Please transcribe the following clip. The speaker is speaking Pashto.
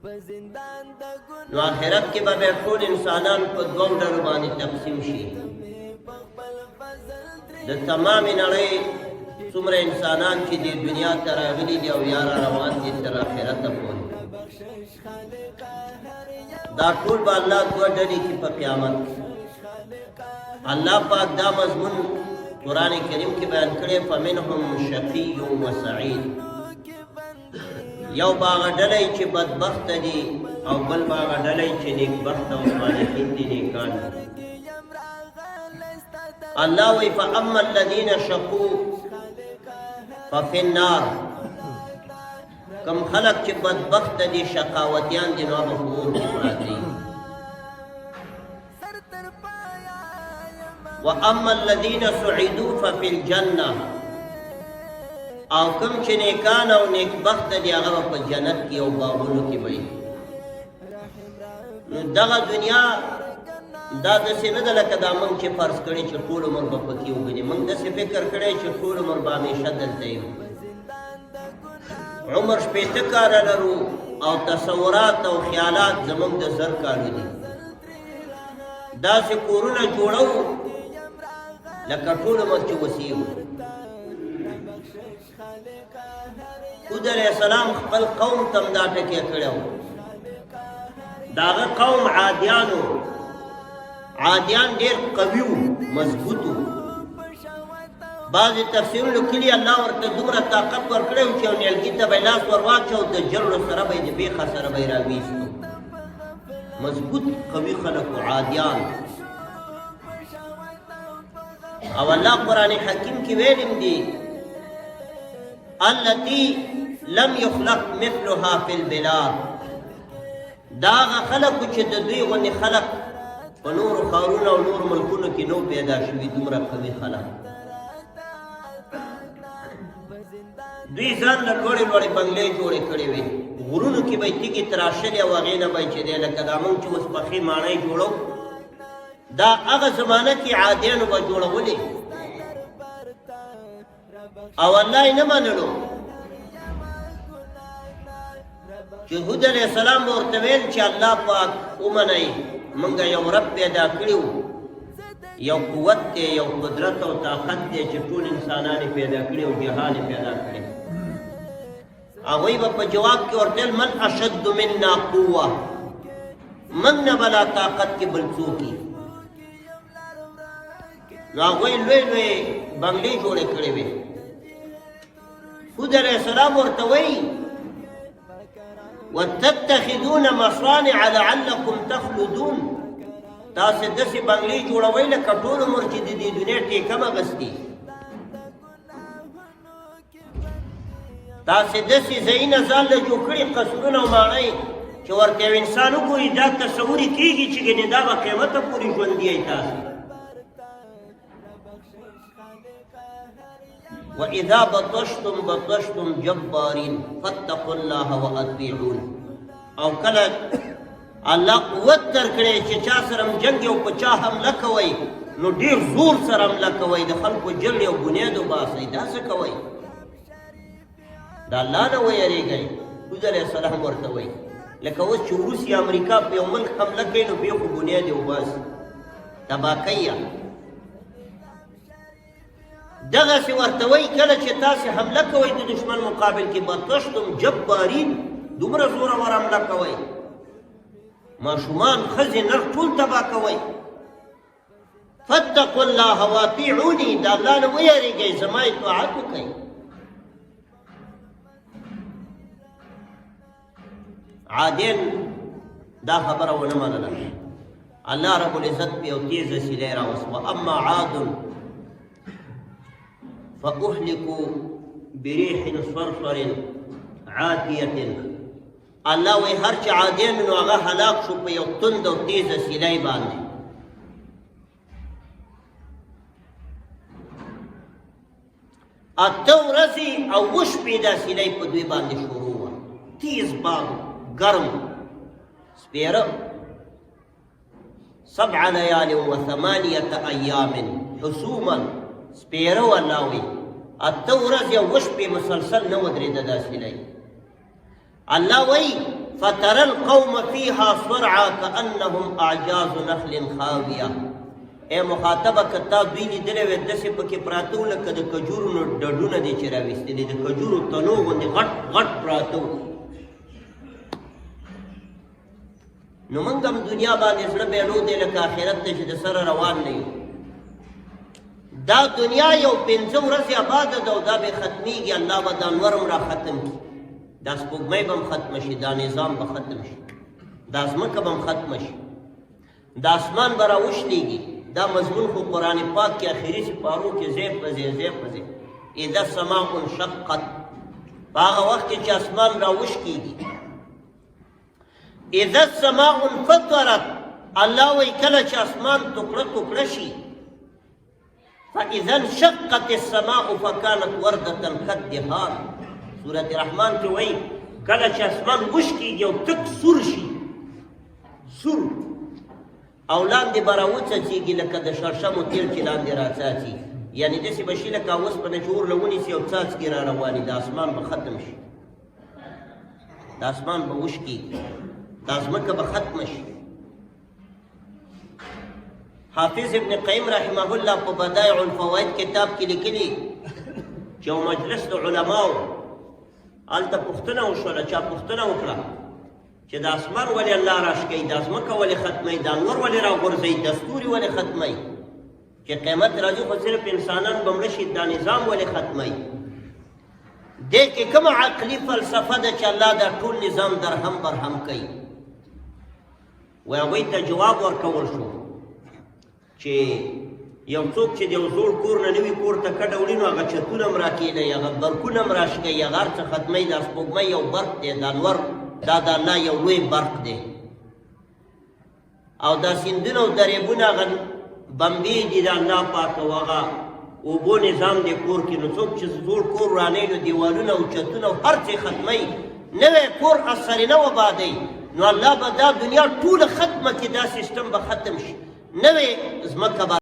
نو آخرت کې به ټول انسانان په دوو ډلو باندې تقسیم شي. د تمامې نړۍ څومره انسانان چې د دنیا ته راغلي دي او یا را روان دي تر آخرته پورې، دا ټول به الله دوه ډلې کې په قیامت. الله پاک دا مضمون قرآن کریم کې بیان کړی، فمنهم شقی و سعید. یو به هغه ډلې چې بدبخت دي او بل به هغه ډلې چې نیکبخت او صالحین دي، نیکان. الله وی فاما الذین شقوا ففي النار. کم خلق چې بدبخت دي شقاوتیان دي نو هغه په اور کې پراته. واما الذین سعدوا ففي الجنه. او کم چې نیکان او نیکبخت دي هغه په جنت کې او باغونو کې وي. نو دغه دنیا دا داسې نه ده لکه دا موږ چې فرض کړی چې ټول عمر به پکې وګڼي. موږ داسې فکر کړی چې ټول عمر به همیشه دلته یو. عمر 80 کاله لرو او تصورات او خیالات زموږ د 1000 کالو دي. داسې کورونه جوړو لکه ټول عمر چې وسیو. هود علیہ السلام خپل قوم تم دا ټکی کړو. داغه قوم عادیانو. عادیان ډیر قوي وو، مضبوط وو. بعضې تفسیرونو لیکلي الله ورته دومره طاقت ورکړی و چې یو نیالګي ته به یې لاس ور واچو د جرړو سره به یې د بیخه سره به یې راویستو. مضبوط قوي خلک وو عادیان. او الله قرآن حکیم کې ویلیم دي التي لم يخلق مثلها في البلاد. دا هغه خلکو چې د دوی غوندې خلک په نورو ښارونو او نورو ملکونو کې نو پیدا شوي، دومره قوي خلک. دوی ځان له لوړې لوړې بنګلې جوړې کړې وې. غرونو کې به یې تیږې تراشلې او هغې نه به یې چې دی لکه دا موږ چې اوس پخې ماڼۍ جوړو، دا هغه زمانه کې عادیانو به جوړولې او الله یې نه منلو. چې هود علیہ السلام به ورته ویل چې الله پاک ومنئ، موږ یو رب پیدا کړي وو، یو قوت دی، یو قدرت او طاقت دی چې ټول انسانان یې پیدا کړي او جهان یې پیدا کړي. هغوی به په جواب کې ورته ویل من اشد منا قوه. موږ نه بلا طاقت کې بل څوک وي. نو هغوی لوی لوی بنګلې جوړې کړې وې. هود علیہ السلام ورته وایي وتتخذون مصانع لعلكم تخلدون. تاسې داسې بنګلې جوړوئ لکه ټول عمر چې د دې دنیا ټیکه مه غستي. تاسې داسې ځایونه ځان له جوړ کړي قصرونه او ماڼۍ چې ورته یو انسان وګوري دا تصور یې کېږي چې ګنې دا به قیامته پورې ژوندي یئ تاسې. وَإِذَا بَطَشْتُمْ بَطَشْتُمْ جَبَّارِينَ فَاتَّقُوا اللَّهَ وَأَطِيعُونِ. او کله الله قوت درکړی چې چا سره جنګ او په چا حمله کوئ نو ډېر زور سره حمله کوئ، د خلکو جرړې او بنیاد وباسئ. دا څه کوئ؟ د الله نه ویرېږئ. هود علیه السلام ورته وایي لکه اوس چې روس یا امریکا په یو ملک حمله کوي نو بیا خو بنیاد یې وباسي، تباه کوي. دغسې ورته وایي کله چې تاسې حمله کوئ د دشمن مقابل کې بطشتم جبارین، دومره زورور حمله کوئ، ماشومان ښځې نر ټول تباه کوئ. فاتقوا الله واطیعوني، د الله نه ویرېږئ، زما اطاعت وکئ. عادین دا خبره ونه منله. الله رب العزت په یو تیزه سیلۍ راوست. واما عاد فأهلكوا بريح صرصر عاتية. الله وی هر چې عادیان نو هغه هلاک شو په یو تند او تیزه سیلۍ باندې. اته ورځې او اووه شپې دا سیلۍ په دوی باندې شروع وه. تیز باد، ګرم، سپېره. 7 لیال و 8 ایام حسوما، سپېره و. الله وی اته ورځې او اووه شپې مسلسل نه ودرېده دا سیلۍ. الله وی فترى القوم فيها صرعى كأنهم أعجاز نخل خاوية. اے مخاطبه کتا دوی لیدلې وې داسې پکې پراته وو لکه د کجورو ډډونه دي چې راویستلي د کجورو تنو غوندې غټ غټ پراته وو. نو موږ هم دنیا باندې زړه بیلو دی لکه آخرت ته چې د سره روان نه یو. دا دنیا یو 5 ورځې آباده ده او دا به ختمیږي. الله به دا انور هم را ختم کړي، دا سپوږمۍ به هم ختمه شي، دا نظام به ختم شي، دا ځمکه به هم ختمه شي، دا اسمان به راوشلېږي. دا مضمون خو قرآن پاک کې آخري سپارو کې ځای په ځای اذا السماء انشقت، په هغه وخت کې چې اسمان راوشکېږي. اذا السماء انفطرت، الله وایي کله چې اسمان ټوکړه ټوکړه شي. فاذا انشقت السماء فكانت وردة كالدهان، سورة رحمان کې وایي کله چې اسمان وشکېږي او تک سور شي، سور او لاندې به راوڅڅېږي لکه د شړشمو تیل چې لاندې راڅاڅي، یعنې داسې به شي لکه اوسپنه چې اور له ونیسي او څاڅکي را رواني، د اسمان به ختم شي، د اسمان به وشکېږي، دا ځمکه به ختمه شي. حافظ ابن قیم رحمه الله په بدایع الفواید کتاب کې لیکلي چې یو مجلس د علماو هلته پوښتنه وشوله، چا پوښتنه وکړه چې د اسمان ولې الله راشکوي، د ځمکه ولې ختموي، د انور ولې راغورځوي، د ستوري ولې ختموي، چې قیامت راځي خو صرف انسانان به مړه شي، دا نظام ولې ختموي. دې کې کومه عقلي فلسفه ده چې الله دا ټول نظام درهم برهم کوي؟ وایي هغوی ته جواب ورکول شو چې یو څوک چې د یو زوړ کور نه نوي کور ته کډه وړي نو هغه چتونه هم راکېدوي، هغه برقونه هم راشکوي، هغه هر څه ختموي. دا سپوږمۍ یو برق دی، دا انور دا د الله یو لوی برق دی، او دا سیندونه او دریابونه هغه بمبې دي د الله پاک، او هغه اوبو نظام دی کور کې. نو څوک چې زوړ کور رانوي نو دیوالونه او چتونه او هر څه ختموي، نوی کور اثرې نه وبادوي، نو الله به دا دنیا ټوله ختمه کړي، دا سیستم به ختم شي، نوې ځمکه به